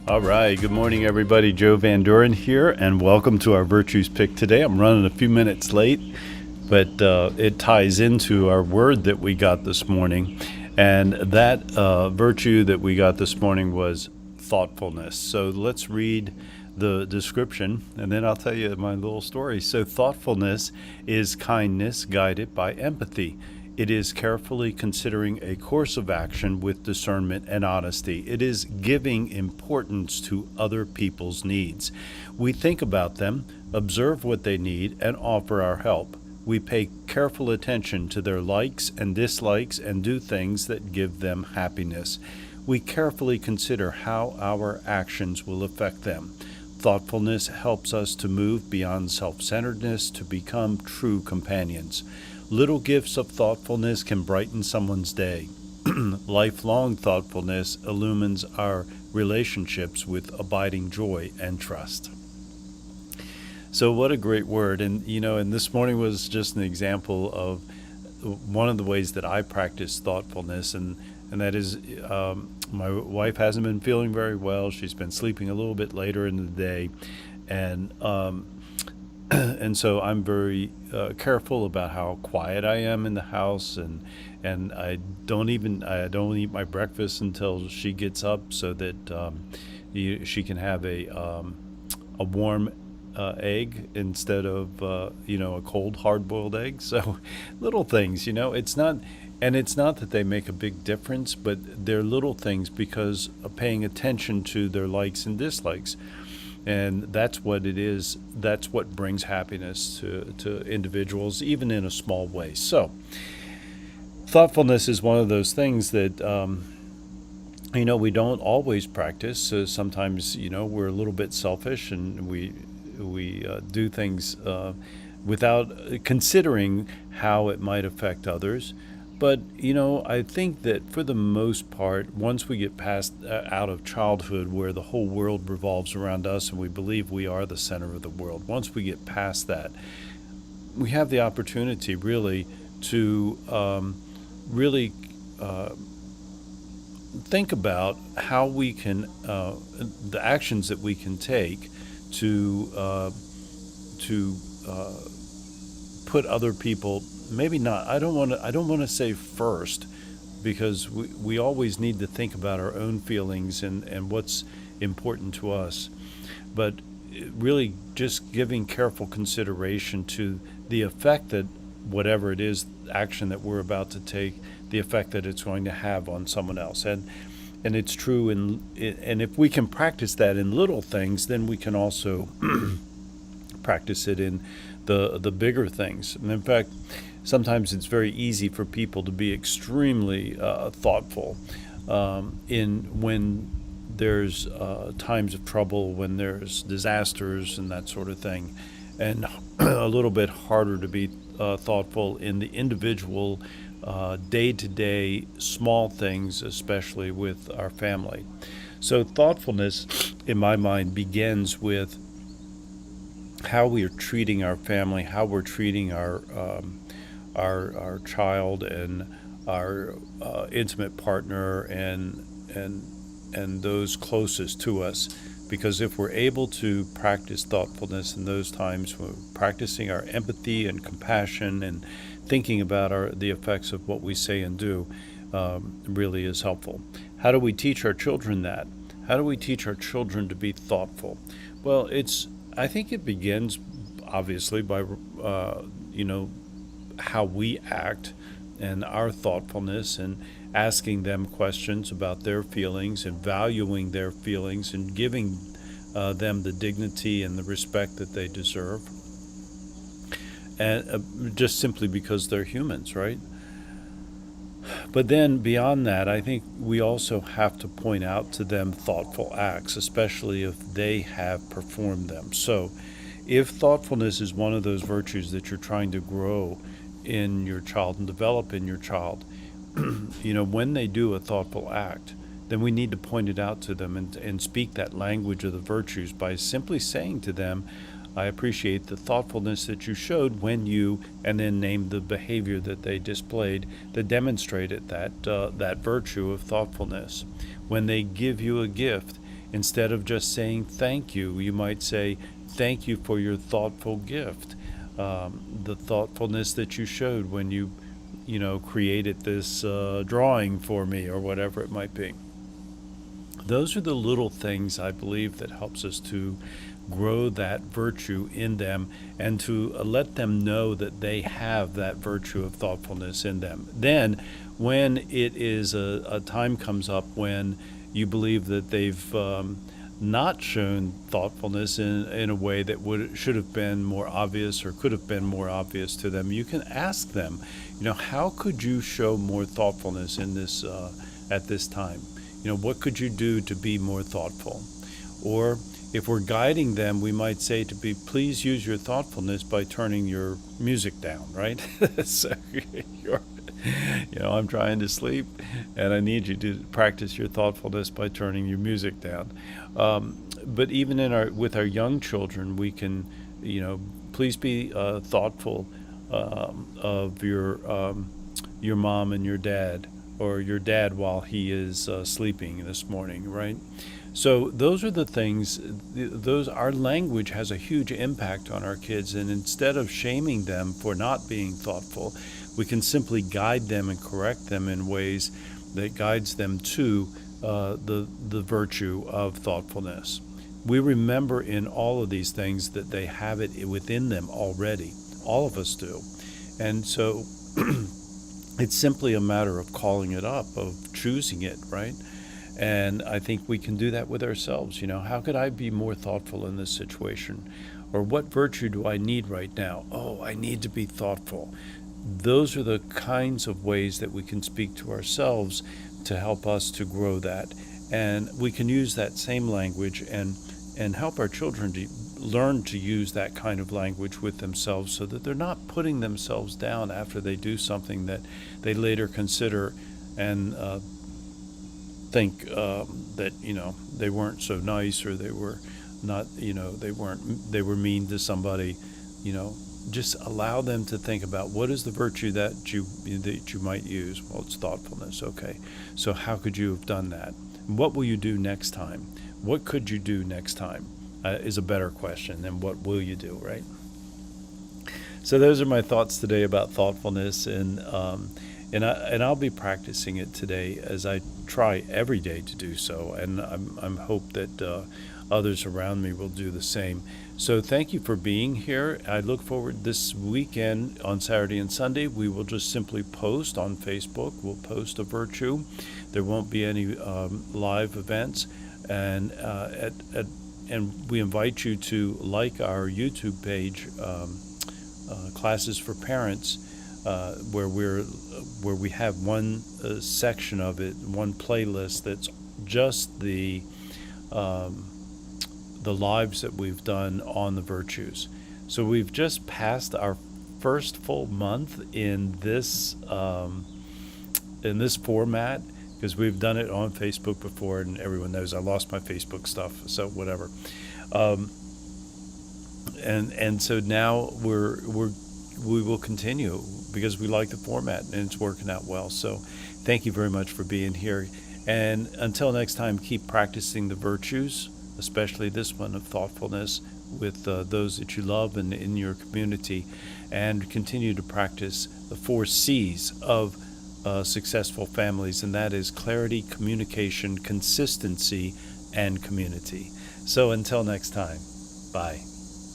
All right. Good morning, everybody. Joe Van Duren here, and welcome to our Virtues Pick today. I'm running a few minutes late, but it ties into our word that we got this morning. And that virtue that we got this morning was thoughtfulness. So let's read the description, and then I'll tell you my little story. So thoughtfulness is kindness guided by empathy. It is carefully considering a course of action with discernment and honesty. It is giving importance to other people's needs. We think about them, observe what they need, and offer our help. We pay careful attention to their likes and dislikes and do things that give them happiness. We carefully consider how our actions will affect them. Thoughtfulness helps us to move beyond self-centeredness to become true companions. Little gifts of thoughtfulness can brighten someone's day. Lifelong thoughtfulness illumines our relationships with abiding joy and trust. So what a great word. And this morning was just an example of one of the ways that I practice thoughtfulness, and that is my wife hasn't been feeling very well. She's been sleeping a little bit later in the day, and and so I'm very careful about how quiet I am in the house, and I don't eat my breakfast until she gets up, so that she can have a warm egg instead of a cold hard-boiled egg. So little things, it's not that they make a big difference, but they're little things because of paying attention to their likes and dislikes. And that's what it is. That's what brings happiness to individuals, even in a small way. So thoughtfulness is one of those things that we don't always practice. Sometimes we're a little bit selfish, and we do things without considering how it might affect others. But I think that for the most part, once we get past out of childhood, where the whole world revolves around us and we believe we are the center of the world, once we get past that, we have the opportunity really to think about how we can the actions that we can take to put other people. Maybe not. I don't want to say first, because we always need to think about our own feelings and what's important to us. But really just giving careful consideration to the effect that whatever it is, action that we're about to take, the effect that it's going to have on someone else. And it's true, and if we can practice that in little things, then we can also practice it in the bigger things. And in fact, sometimes it's very easy for people to be extremely thoughtful when there's times of trouble, when there's disasters and that sort of thing, and a little bit harder to be thoughtful in the individual day-to-day small things, especially with our family. So thoughtfulness, in my mind, begins with how we are treating our family, how we're treating our child and our intimate partner and those closest to us. Because if we're able to practice thoughtfulness in those times, we're practicing our empathy and compassion and thinking about the effects of what we say and do, really is helpful. How do we teach our children that? How do we teach our children to be thoughtful? Well, I think it begins obviously by how we act and our thoughtfulness, and asking them questions about their feelings and valuing their feelings and giving them the dignity and the respect that they deserve, and just simply because they're humans, right? But then beyond that, I think we also have to point out to them thoughtful acts, especially if they have performed them. So if thoughtfulness is one of those virtues that you're trying to grow in your child and develop in your child, when they do a thoughtful act, then we need to point it out to them and speak that language of the virtues by simply saying to them, I appreciate the thoughtfulness that you showed when you, and then name the behavior that they displayed that demonstrated that virtue of thoughtfulness. When they give you a gift, Instead of just saying thank you, you might say thank you for your thoughtful gift, the thoughtfulness that you showed when you created this drawing for me, or whatever it might be. Those are the little things, I believe, that helps us to grow that virtue in them, and to let them know that they have that virtue of thoughtfulness in them. Then, when it is a time comes up when you believe that they've not shown thoughtfulness in a way that should have been more obvious, or could have been more obvious to them, you can ask them, how could you show more thoughtfulness in this at this time? What could you do to be more thoughtful? Or if we're guiding them, we might say please use your thoughtfulness by turning your music down, right? So I'm trying to sleep, and I need you to practice your thoughtfulness by turning your music down. But even with our young children, we can, please be thoughtful of your mom and your dad, or your dad while he is sleeping this morning, right? So those are the things. Our language has a huge impact on our kids, and instead of shaming them for not being thoughtful, we can simply guide them and correct them in ways that guides them to the virtue of thoughtfulness. We remember in all of these things that they have it within them already. All of us do. And so it's simply a matter of calling it up, of choosing it, right? And I think we can do that with ourselves. How could I be more thoughtful in this situation? Or what virtue do I need right now? Oh, I need to be thoughtful. Those are the kinds of ways that we can speak to ourselves to help us to grow that. And we can use that same language and help our children to learn to use that kind of language with themselves, so that they're not putting themselves down after they do something that they later consider and think that they weren't so nice, or they were not, they were mean to somebody. Just allow them to think about, what is the virtue that you might use? Well, it's thoughtfulness. Okay, so how could you have done that? What will you do next time? What could you do next time is a better question than what will you do, right? So those are my thoughts today about thoughtfulness, and I'll be practicing it today, as I try every day to do so, and I'm hope that others around me will do the same. So thank you for being here. I look forward this weekend on Saturday and Sunday. We will just simply post on Facebook. We'll post a virtue. There won't be any live events, and and we invite you to like our YouTube page, Classes for Parents, where we have one section of it, one playlist that's just the lives that we've done on the virtues. So we've just passed our first full month in this format, because we've done it on Facebook before, and everyone knows I lost my Facebook stuff, so whatever. And so now we will continue, because we like the format and it's working out well. So thank you very much for being here. And until next time, keep practicing the virtues, especially this one of thoughtfulness, with those that you love and in your community, and continue to practice the 4 C's of successful families, and that is clarity, communication, consistency, and community. So until next time, bye.